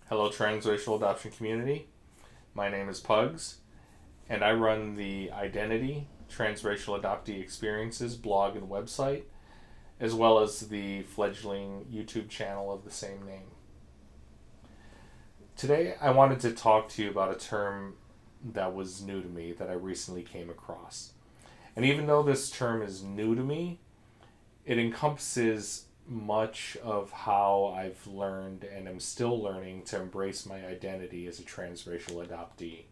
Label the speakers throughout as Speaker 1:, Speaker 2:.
Speaker 1: Hello, Transracial adoption community. My name is Pugs, and I run the Identity Transracial Adoptee Experiences blog and website, as well as the fledgling YouTube channel of the same name. Today, I wanted to talk to you about a term that was new to me that I recently came across. And even though this term is new to me, it encompasses much of how I've learned and am still learning to embrace my identity as a transracial adoptee.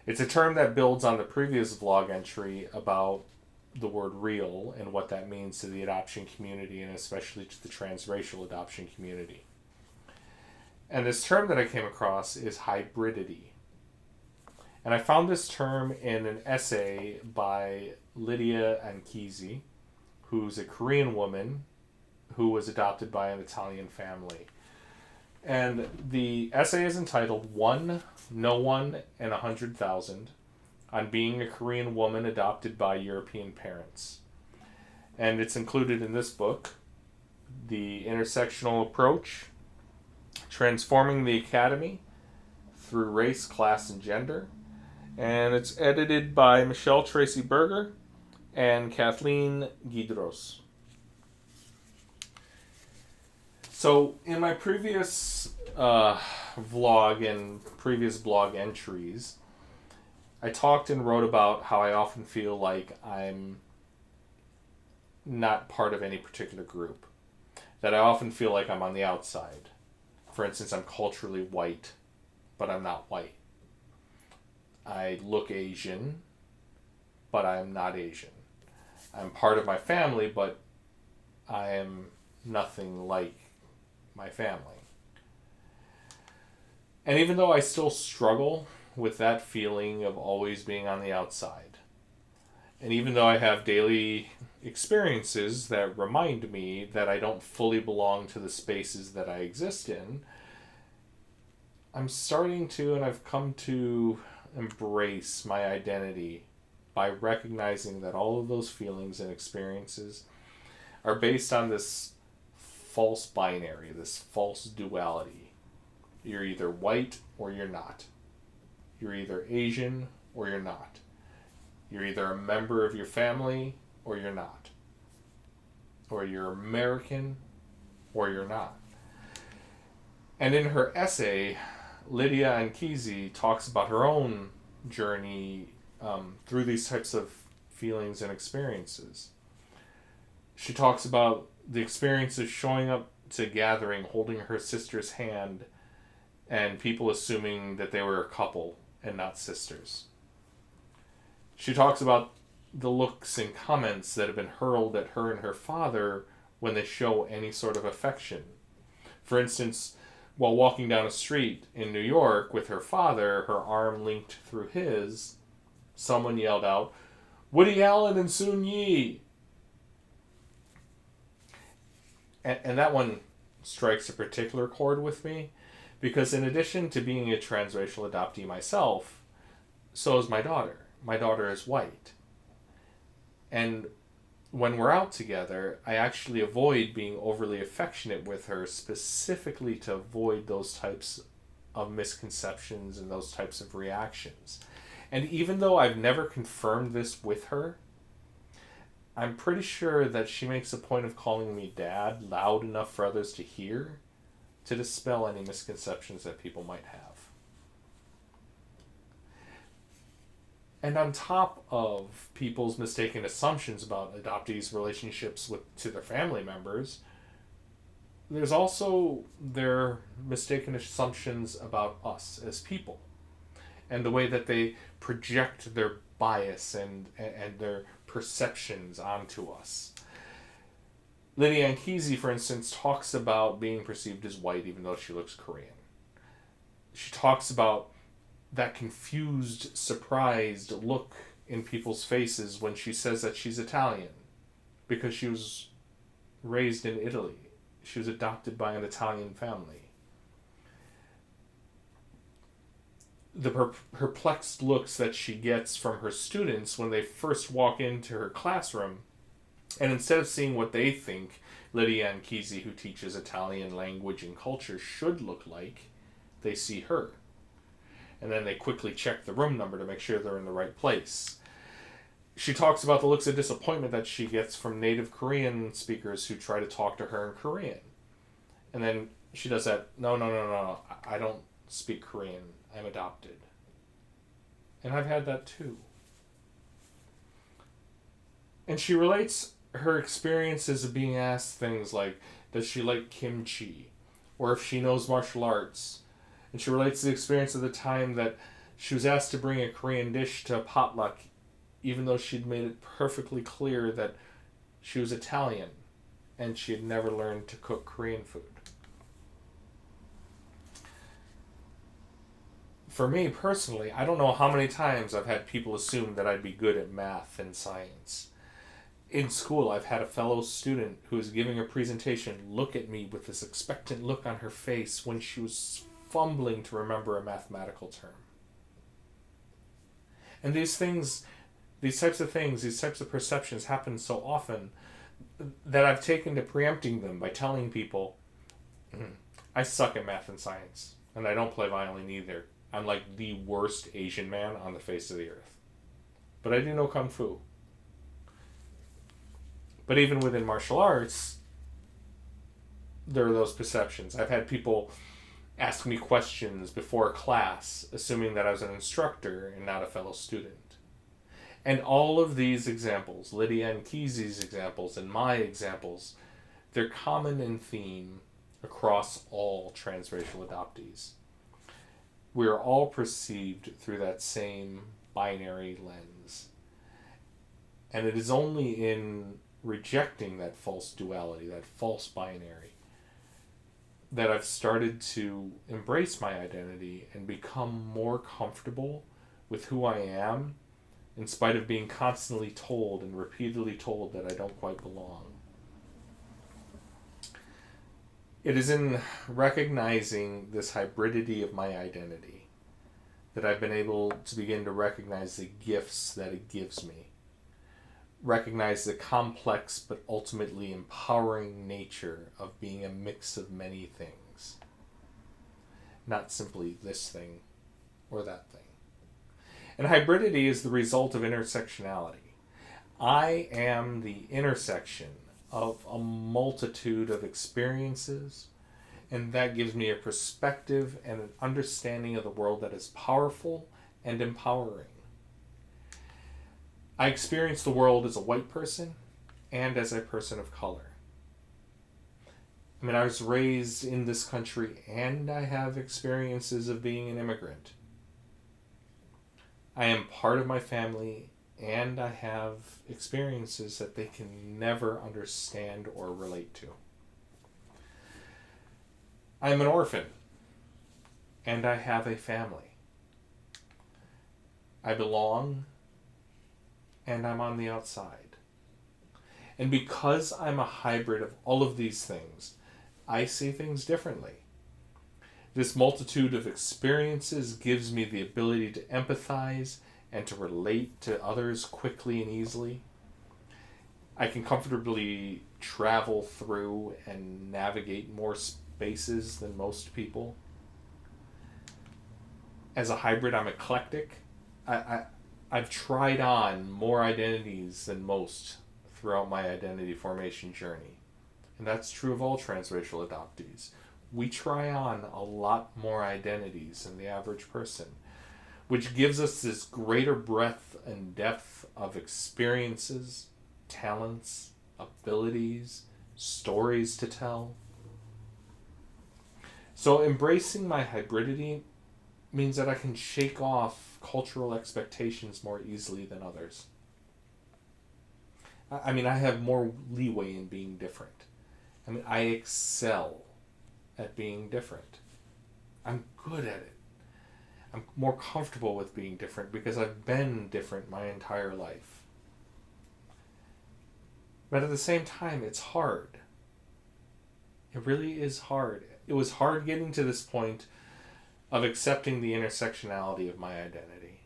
Speaker 1: It's a term that builds on the previous vlog entry about the word real and what that means to the adoption community and especially to the transracial adoption community. And this term that I came across is hybridity. And I found this term in an essay by Lydia Anchisi, who's a Korean woman who was adopted by an Italian family. And the essay is entitled One, No One, and 100,000 on being a Korean woman adopted by European parents. And it's included in this book, The Intersectional Approach, Transforming the Academy Through Race, Class, and Gender. And it's edited by Michelle Tracy Berger and Kathleen Guidros. So in my previous vlog and previous blog entries, I talked and wrote about how I often feel like I'm not part of any particular group. That I often feel like I'm on the outside. For instance, I'm culturally white, but I'm not white. I look Asian, but I'm not Asian. I'm part of my family, but I am nothing like my family. And even though I still struggle with that feeling of always being on the outside, and even though I have daily experiences that remind me that I don't fully belong to the spaces that I exist in, I'm starting to, and I've come to embrace my identity by recognizing that all of those feelings and experiences are based on this false binary, this false duality. You're either white or you're not. You're either Asian or you're not. You're either a member of your family or you're not. Or you're American or you're not. And in her essay, Lydia Anchisi talks about her own journey through these types of feelings and experiences. She talks about the experience of showing up to a gathering, holding her sister's hand, and people assuming that they were a couple and not sisters. She talks about the looks and comments that have been hurled at her and her father when they show any sort of affection. For instance, while walking down a street in New York with her father, her arm linked through his, someone yelled out, "Woody Allen and Soon Yi!" And that one strikes a particular chord with me, because in addition to being a transracial adoptee myself, so is my daughter. My daughter is white. And when we're out together, I actually avoid being overly affectionate with her, specifically to avoid those types of misconceptions and those types of reactions. And even though I've never confirmed this with her, I'm pretty sure that she makes a point of calling me dad loud enough for others to hear to dispel any misconceptions that people might have. And on top of people's mistaken assumptions about adoptees' relationships to their family members, there's also their mistaken assumptions about us as people and the way that they project their bias and their perceptions onto us. Lydia Anchisi, for instance, talks about being perceived as white even though she looks Korean. She talks about that confused, surprised look in people's faces when she says that she's Italian because she was raised in Italy. She was adopted by an Italian family. The perplexed looks that she gets from her students when they first walk into her classroom, and instead of seeing what they think Lydia and Kesey, who teaches Italian language and culture, should look like, they see her. And then they quickly check the room number to make sure they're in the right place. She talks about the looks of disappointment that she gets from native Korean speakers who try to talk to her in Korean. And then she does that, no, I don't speak Korean, I'm adopted. And I've had that too. And she relates her experiences of being asked things like, does she like kimchi? Or if she knows martial arts. And she relates the experience of the time that she was asked to bring a Korean dish to a potluck, even though she'd made it perfectly clear that she was Italian and she had never learned to cook Korean food. For me personally, I don't know how many times I've had people assume that I'd be good at math and science. In school, I've had a fellow student who was giving a presentation look at me with this expectant look on her face when she was fumbling to remember a mathematical term. And these types of perceptions happen so often that I've taken to preempting them by telling people, I suck at math and science, and I don't play violin either. I'm like the worst Asian man on the face of the earth. But I do know Kung Fu. But even within martial arts, there are those perceptions. I've had people ask me questions before a class, assuming that I was an instructor and not a fellow student. And all of these examples, Lydia and Kesey's examples and my examples, they're common in theme across all transracial adoptees. We are all perceived through that same binary lens. And it is only in rejecting that false duality, that false binary, that I've started to embrace my identity and become more comfortable with who I am, in spite of being constantly told and repeatedly told that I don't quite belong. It is in recognizing this hybridity of my identity that I've been able to begin to recognize the gifts that it gives me. Recognize the complex but ultimately empowering nature of being a mix of many things. Not simply this thing or that thing. And hybridity is the result of intersectionality. I am the intersection of a multitude of experiences, and that gives me a perspective and an understanding of the world that is powerful and empowering. I experience the world as a white person and as a person of color. I mean, I was raised in this country and I have experiences of being an immigrant. I am part of my family and I have experiences that they can never understand or relate to. I am an orphan and I have a family. I belong and I'm on the outside. And because I'm a hybrid of all of these things, I see things differently. This multitude of experiences gives me the ability to empathize and to relate to others quickly and easily. I can comfortably travel through and navigate more spaces than most people. As a hybrid, I'm eclectic. I've tried on more identities than most throughout my identity formation journey. And that's true of all transracial adoptees. We try on a lot more identities than the average person, which gives us this greater breadth and depth of experiences, talents, abilities, stories to tell. So embracing my hybridity means that I can shake off cultural expectations more easily than others. I mean, I have more leeway in being different. I mean, I excel at being different. I'm good at it. I'm more comfortable with being different because I've been different my entire life. But at the same time, it's hard. It really is hard. It was hard getting to this point of accepting the intersectionality of my identity.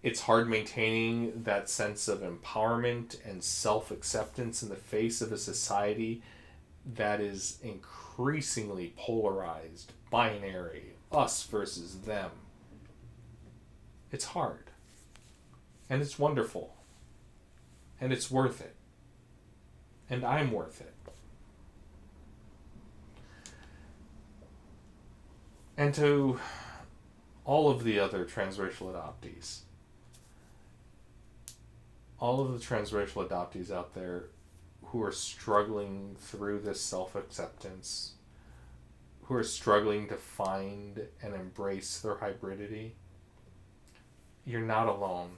Speaker 1: It's hard maintaining that sense of empowerment and self-acceptance in the face of a society that is increasingly polarized, binary, us versus them. It's hard. And it's wonderful. And it's worth it. And I'm worth it. And to all of the other transracial adoptees, all of the transracial adoptees out there who are struggling through this self-acceptance, who are struggling to find and embrace their hybridity, you're not alone.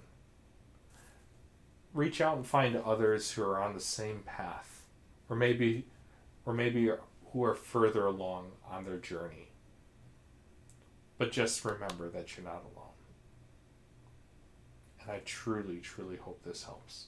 Speaker 1: Reach out and find others who are on the same path, or maybe who are further along on their journey. But just remember that you're not alone. And I truly, truly hope this helps.